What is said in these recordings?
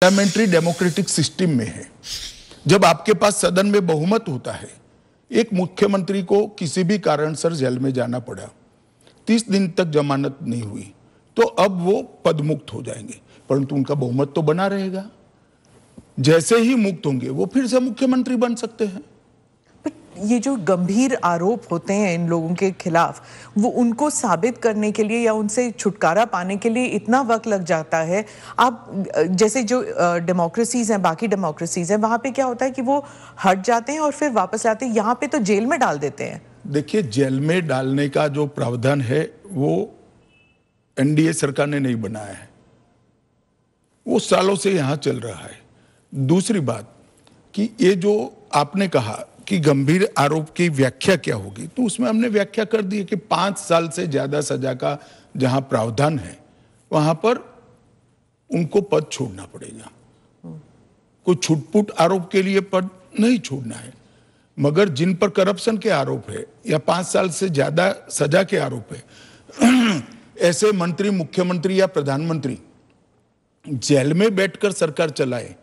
Parliamentary democratic system में है। जब आपके पास सदन में बहुमत होता है, एक मुख्यमंत्री को किसी भी कारणसर जेल में जाना पड़ा, 30 दिन तक जमानत नहीं हुई, तो अब वो पदमुक्त हो जाएंगे, परंतु उनका बहुमत तो बना रहेगा। जैसे ही मुक्त होंगे वो फिर से मुख्यमंत्री बन सकते हैं। ये जो गंभीर आरोप होते हैं इन लोगों के खिलाफ, वो उनको साबित करने के लिए या उनसे छुटकारा पाने के लिए इतना वक्त लग जाता है। आप जैसे जो डेमोक्रेसीज हैं, बाकी डेमोक्रेसीज हैं, वहां पे क्या होता है कि वो हट जाते हैं और फिर वापस आते हैं। यहाँ पे तो जेल में डाल देते हैं। देखिए, जेल में डालने का जो प्रावधान है वो एनडीए सरकार ने नहीं बनाया है, वो सालों से यहां चल रहा है। दूसरी बात कि ये जो आपने कहा कि गंभीर आरोप की व्याख्या क्या होगी, तो उसमें हमने व्याख्या कर दी है कि 5 साल से ज्यादा सजा का जहां प्रावधान है वहां पर उनको पद छोड़ना पड़ेगा। कोई छुटपुट आरोप के लिए पद नहीं छोड़ना है, मगर जिन पर करप्शन के आरोप है या 5 साल से ज्यादा सजा के आरोप है, ऐसे मंत्री, मुख्यमंत्री या प्रधानमंत्री जेल में बैठकर सरकार चलाए,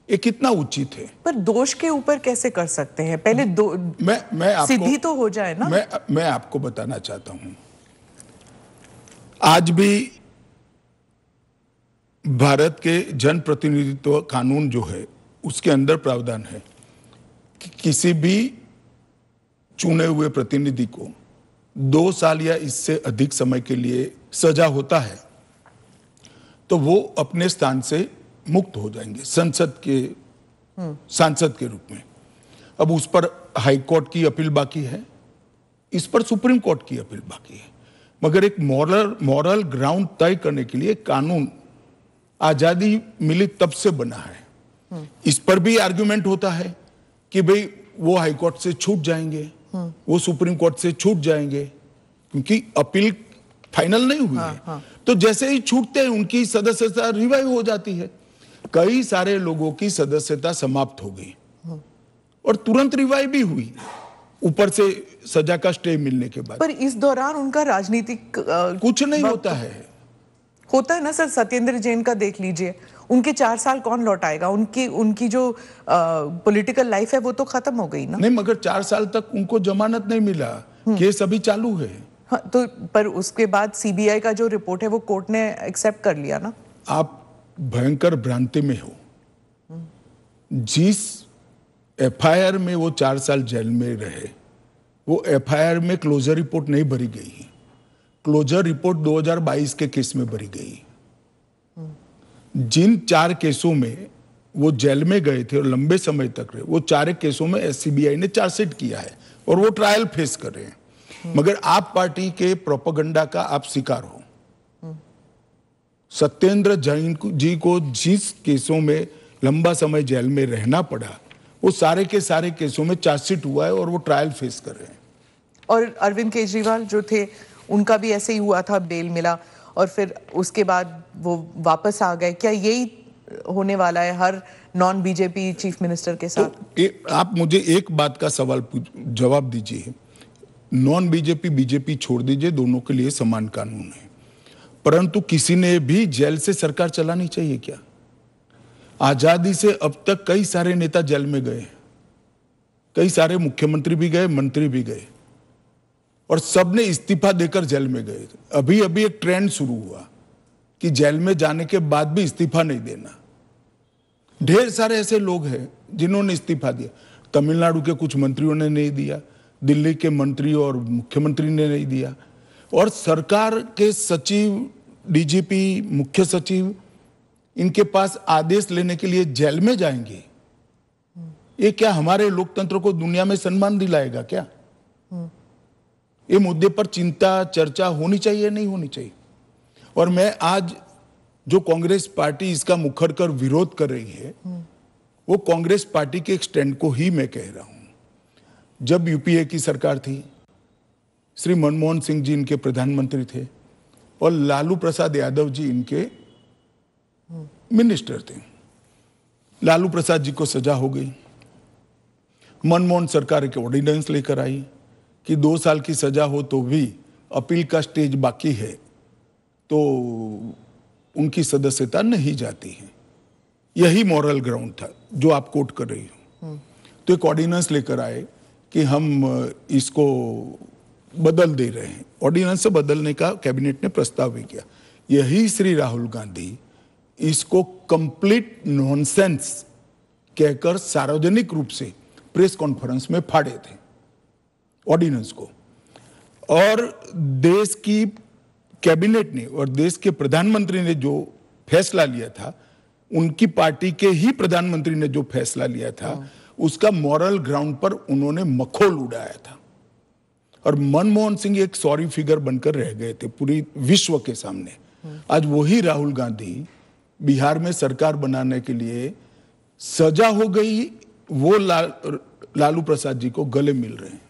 ये कितना उचित है। पर दोष के ऊपर कैसे कर सकते हैं? पहले मैं आपको सिद्धि तो हो जाए ना। मैं आपको बताना चाहता हूं, आज भी भारत के जन प्रतिनिधित्व कानून जो है उसके अंदर प्रावधान है कि किसी भी चुने हुए प्रतिनिधि को 2 साल या इससे अधिक समय के लिए सजा होता है तो वो अपने स्थान से मुक्त हो जाएंगे सांसद के रूप में। अब उस पर हाई कोर्ट की अपील बाकी है, इस पर सुप्रीम कोर्ट की अपील बाकी है, मगर एक मॉरल ग्राउंड तय करने के लिए कानून आजादी मिली तब से बना है। इस पर भी आर्गुमेंट होता है कि भाई वो हाई कोर्ट से छूट जाएंगे, वो सुप्रीम कोर्ट से छूट जाएंगे, क्योंकि अपील फाइनल नहीं हुई है। तो जैसे ही छूटते हैं उनकी सदस्यता रिवाइव हो जाती है। कई सारे लोगों की सदस्यता समाप्त हो गई और तुरंत रिवाइव भी हुई, ऊपर से सजा का स्टे मिलने के बाद। पर इस दौरान उनका राजनीतिक कुछ नहीं होता है ना सर। सत्येंद्र जैन का देख लीजिए, उनके 4 साल कौन लौटाएगा? उनकी जो पॉलिटिकल लाइफ है वो तो खत्म हो गई ना। नहीं, मगर 4 साल तक उनको जमानत नहीं मिला, केस अभी चालू है। हाँ, तो पर उसके बाद सीबीआई का जो रिपोर्ट है वो कोर्ट ने एक्सेप्ट कर लिया ना। आप भयंकर भ्रांति में हो। जिस एफआईआर में वो 4 साल जेल में रहे, वो एफआईआर में क्लोजर रिपोर्ट नहीं भरी गई। क्लोजर रिपोर्ट 2022 के केस में भरी गई। जिन 4 केसों में वो जेल में गए थे और लंबे समय तक रहे, वो 4 केसों में सीबीआई ने चार्जशीट किया है और वो ट्रायल फेस कर रहे हैं। मगर आप पार्टी के प्रोपेगेंडा का आप शिकार हो। सत्येंद्र जैन जी को जिस केसों में लंबा समय जेल में रहना पड़ा, वो सारे के सारे केसों में चार्जशीट हुआ है और वो ट्रायल फेस कर रहे हैं। और अरविंद केजरीवाल जो थे, उनका भी ऐसे ही हुआ था, बेल मिला और फिर उसके बाद वो वापस आ गए। क्या यही होने वाला है हर नॉन बीजेपी चीफ मिनिस्टर के साथ? तो आप मुझे एक बात का जवाब दीजिए, नॉन बीजेपी बीजेपी छोड़ दीजिए, दोनों के लिए समान कानून है, परंतु किसी ने भी जेल से सरकार चलानी चाहिए क्या? आजादी से अब तक कई सारे नेता जेल में गए, कई सारे मुख्यमंत्री भी गए, मंत्री भी गए, और सबने इस्तीफा देकर जेल में गए। अभी एक ट्रेंड शुरू हुआ कि जेल में जाने के बाद भी इस्तीफा नहीं देना। ढेर सारे ऐसे लोग हैं जिन्होंने इस्तीफा दिया। तमिलनाडु के कुछ मंत्रियों ने नहीं दिया, दिल्ली के मंत्री और मुख्यमंत्री ने नहीं दिया, और सरकार के सचिव, डीजीपी, मुख्य सचिव इनके पास आदेश लेने के लिए जेल में जाएंगे। ये क्या हमारे लोकतंत्र को दुनिया में सम्मान दिलाएगा क्या? ये मुद्दे पर चिंता, चर्चा होनी चाहिए, नहीं होनी चाहिए। और मैं आज जो कांग्रेस पार्टी इसका मुखर कर विरोध कर रही है, वो कांग्रेस पार्टी के एक स्टैंड को ही मैं कह रहा हूं। जब यूपीए की सरकार थी, श्री मनमोहन सिंह जी इनके प्रधानमंत्री थे और लालू प्रसाद यादव जी इनके मिनिस्टर थे। लालू प्रसाद जी को सजा हो गई। मनमोहन सरकार एक ऑर्डिनेंस लेकर आई कि 2 साल की सजा हो तो भी अपील का स्टेज बाकी है तो उनकी सदस्यता नहीं जाती है। यही मॉरल ग्राउंड था जो आप कोट कर रही हो। तो एक ऑर्डिनेंस लेकर आए कि हम इसको बदल दे रहे हैं। ऑर्डिनेंस से बदलने का कैबिनेट ने प्रस्ताव भी किया। यही श्री राहुल गांधी इसको कंप्लीट नॉनसेंस कहकर सार्वजनिक रूप से प्रेस कॉन्फ्रेंस में फाड़े थे ऑर्डिनेंस को। और देश की कैबिनेट ने और देश के प्रधानमंत्री ने जो फैसला लिया था, उनकी पार्टी के ही प्रधानमंत्री ने जो फैसला लिया था, उसका मॉरल ग्राउंड पर उन्होंने मखौल उड़ाया था। और मनमोहन सिंह एक सॉरी फिगर बनकर रह गए थे पूरी विश्व के सामने। आज वही राहुल गांधी बिहार में सरकार बनाने के लिए सजा हो गई, वो लालू प्रसाद जी को गले मिल रहे हैं।